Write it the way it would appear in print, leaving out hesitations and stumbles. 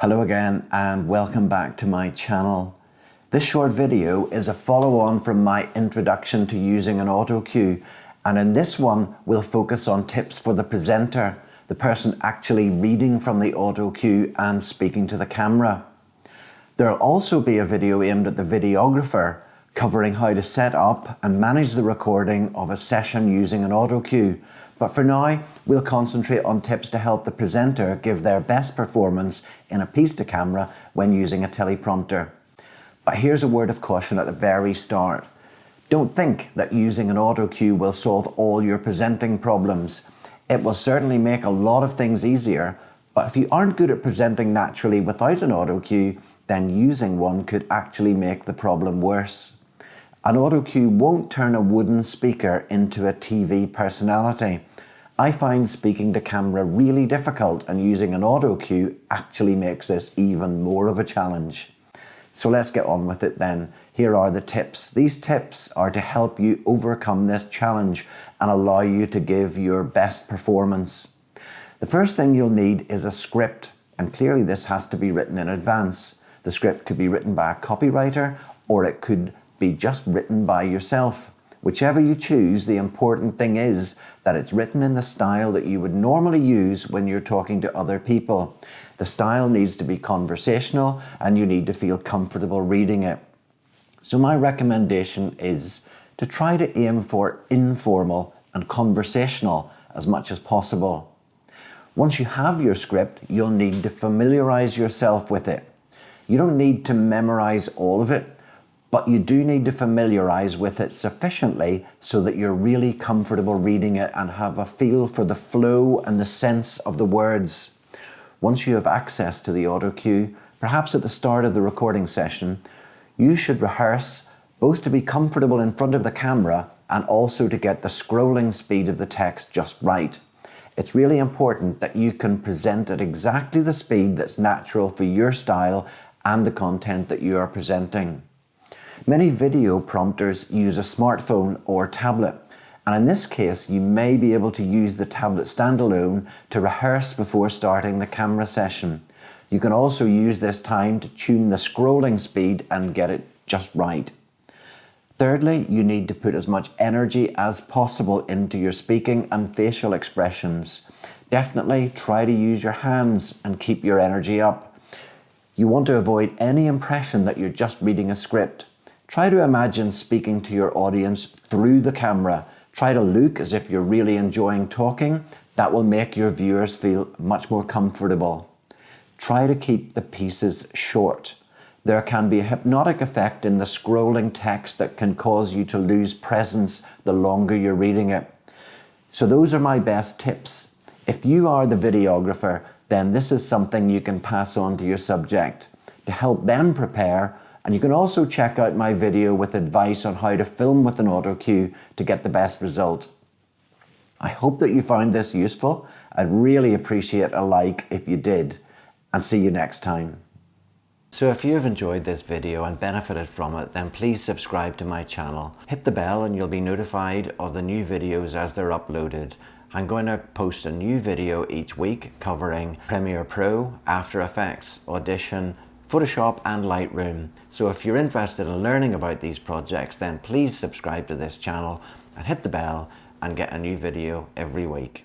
Hello again and welcome back to my channel. This short video is a follow-on from my introduction to using an Autocue, and in this one we'll focus on tips for the presenter, the person actually reading from the Autocue and speaking to the camera. There'll also be a video aimed at the videographer covering how to set up and manage the recording of a session using an Autocue. But for now, we'll concentrate on tips to help the presenter give their best performance in a piece-to-camera when using a teleprompter. But here's a word of caution at the very start. Don't think that using an Autocue will solve all your presenting problems. It will certainly make a lot of things easier, but if you aren't good at presenting naturally without an Autocue, then using one could actually make the problem worse. An Autocue won't turn a wooden speaker into a TV personality. I find speaking to camera really difficult, and using an Autocue actually makes this even more of a challenge. So let's get on with it then. Here are the tips. These tips are to help you overcome this challenge and allow you to give your best performance. The first thing you'll need is a script, and clearly this has to be written in advance. The script could be written by a copywriter, or it could be just written by yourself. Whichever you choose, the important thing is that it's written in the style that you would normally use when you're talking to other people. The style needs to be conversational and you need to feel comfortable reading it. So my recommendation is to try to aim for informal and conversational as much as possible. Once you have your script, you'll need to familiarize yourself with it. You don't need to memorize all of it, but you do need to familiarize with it sufficiently so that you're really comfortable reading it and have a feel for the flow and the sense of the words. Once you have access to the Autocue, perhaps at the start of the recording session, you should rehearse both to be comfortable in front of the camera and also to get the scrolling speed of the text just right. It's really important that you can present at exactly the speed that's natural for your style and the content that you are presenting. Many video prompters use a smartphone or tablet, and in this case you may be able to use the tablet standalone to rehearse before starting the camera session. You can also use this time to tune the scrolling speed and get it just right. Thirdly, you need to put as much energy as possible into your speaking and facial expressions. Definitely try to use your hands and keep your energy up. You want to avoid any impression that you're just reading a script. Try to imagine speaking to your audience through the camera. Try to look as if you're really enjoying talking. That will make your viewers feel much more comfortable. Try to keep the pieces short. There can be a hypnotic effect in the scrolling text that can cause you to lose presence the longer you're reading it. So those are my best tips. If you are the videographer, then this is something you can pass on to your subject to help them prepare. And you can also check out my video with advice on how to film with an Autocue to get the best result. I hope that you found this useful. I'd really appreciate a like if you did, and see you next time. So if you've enjoyed this video and benefited from it, then please subscribe to my channel. Hit the bell and you'll be notified of the new videos as they're uploaded. I'm going to post a new video each week covering Premiere Pro, After Effects, Audition, Photoshop and Lightroom. So if you're interested in learning about these projects, then please subscribe to this channel and hit the bell and get a new video every week.